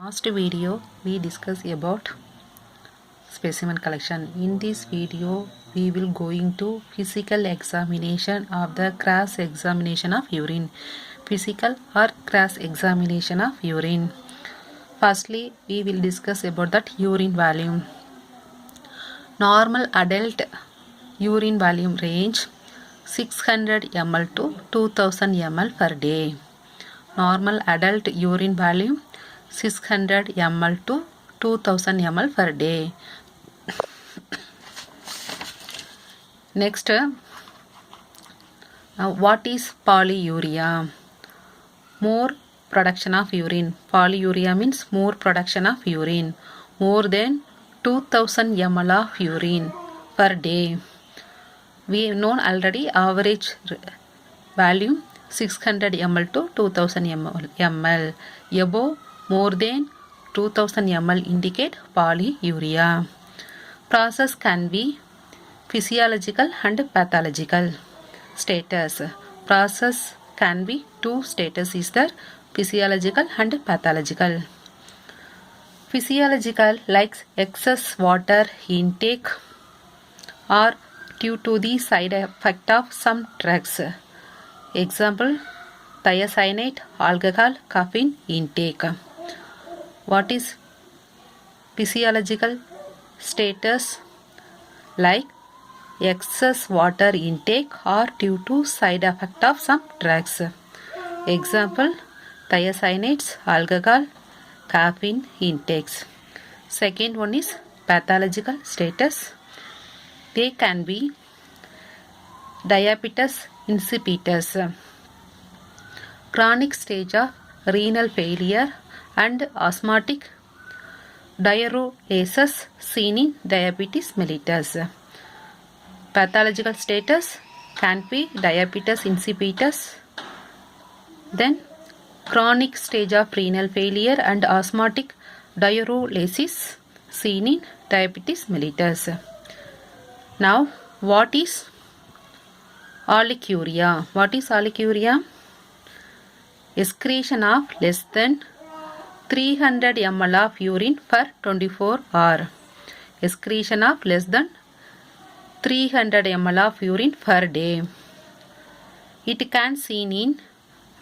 Last video we discussed about specimen collection. In this video we will going to physical examination of the cross examination of urine. Physical or cross examination of urine. Firstly we will discuss about that urine volume. Normal adult urine volume range 600 ml to 2000 ml per day. Normal adult urine volume 600 ml to 2000 ml per day. Next, what is polyuria? More production of urine. Polyuria means more production of urine. More than 2000 ml of urine per day. We known already average volume 600 ml to 2000 ml. Above more than 2000 ml indicate polyuria. Process can be physiological and pathological. Status. Process can be two status is there, physiological and pathological. Physiological like excess water intake or due to the side effect of some drugs. Example, thiocyanate, alcohol, caffeine intake. What is physiological status? Like excess water intake or due to side effect of some drugs. Example, thiocyanates, alcohol, caffeine intakes. Second one is pathological status. They can be diabetes insipidus, chronic stage of renal failure and asthmatic diuresis seen in diabetes mellitus. Pathological status can be diabetes insipidus, then chronic stage of renal failure and asthmatic diuresis seen in diabetes mellitus. Now, what is oliguria? What is oliguria? Excretion of less than 300 ml of urine per 24 hours. Excretion of less than 300 ml of urine per day. It can seen in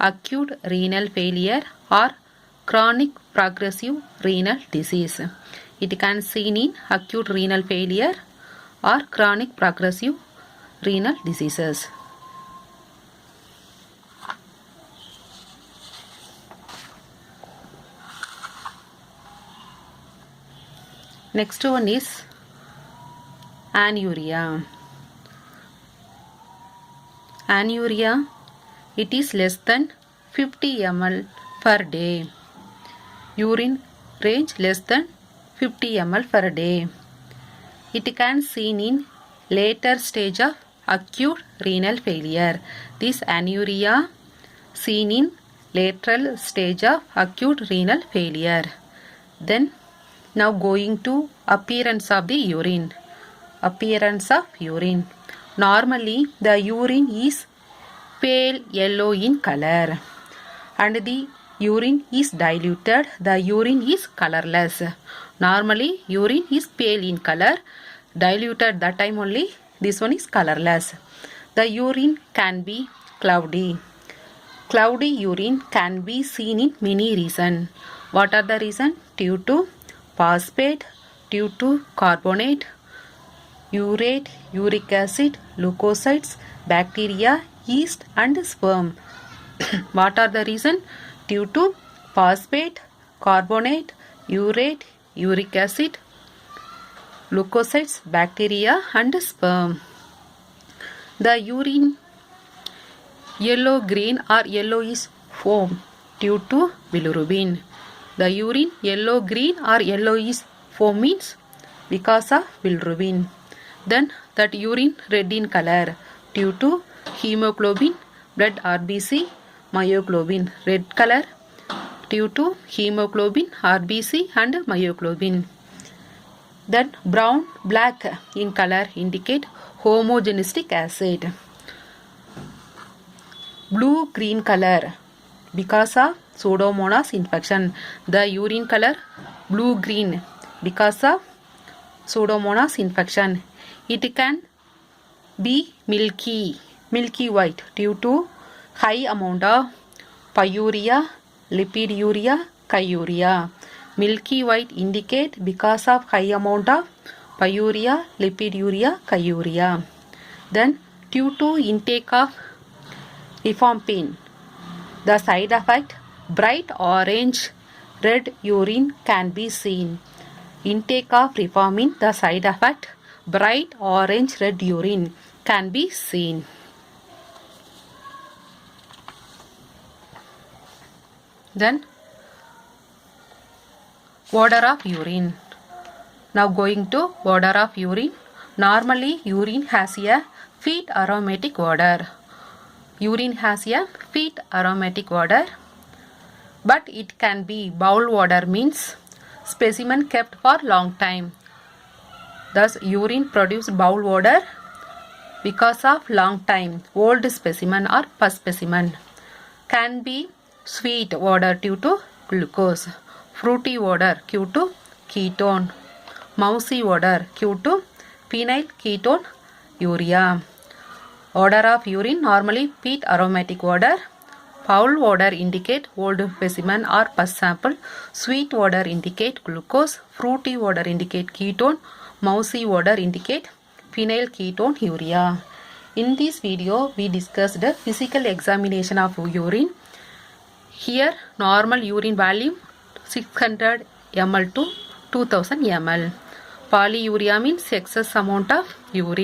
acute renal failure or chronic progressive renal disease. It can seen in acute renal failure or chronic progressive renal diseases. Next one is anuria. Anuria, it is less than 50 ml per day. Urine range less than 50 ml per day. It can seen in later stage of acute renal failure. This anuria seen in lateral stage of acute renal failure. Then now going to appearance of the urine. Appearance of urine. Normally the urine is pale yellow in color and the urine is diluted. The urine is colorless. Normally urine is pale in color, diluted that time only this one is colorless. The urine can be cloudy. Cloudy urine can be seen in many reasons. What are the reasons? Due to phosphate, due to carbonate, urate, uric acid, leukocytes, bacteria, yeast and sperm. What are the reasons? Due to phosphate, carbonate, urate, uric acid, leukocytes, bacteria and sperm. The urine yellow-green or yellowish foam due to bilirubin. The urine yellow-green or yellowish foam means because of bilirubin. Then that urine red in color due to hemoglobin, blood RBC, myoglobin. Red color due to hemoglobin, RBC and myoglobin. Then brown black in color indicate homogenistic acid. Blue green color because of Pseudomonas infection. The urine color blue-green because of Pseudomonas infection. It can be milky white due to high amount of pyuria, lipiduria, chyuria. Milky white indicate because of high amount of pyuria, lipiduria, chyuria. Then due to intake of rifampin, the side effect bright orange red urine can be seen. Intake of rifampin, the side effect bright orange red urine can be seen. Then odor of urine. Now going to odor of urine. Normally urine has a feet aromatic odor. Urine has a feet aromatic odor, but it can be bowel odor, means specimen kept for long time. Thus urine produce bowel odor because of long time, old specimen or pus specimen. Can be sweet odor due to glucose, fruity odor due to ketone, mousy odor due to phenyl ketone urea. Odor of urine normally peat aromatic odor. Foul odor indicate old specimen or pus sample. Sweet odor indicate glucose. Fruity odor indicate ketone. Mousy odor indicate phenyl ketone urea. In this video, we discussed the physical examination of urine. Here, normal urine volume 600 ml to 2000 ml. Polyuria means excess amount of urine.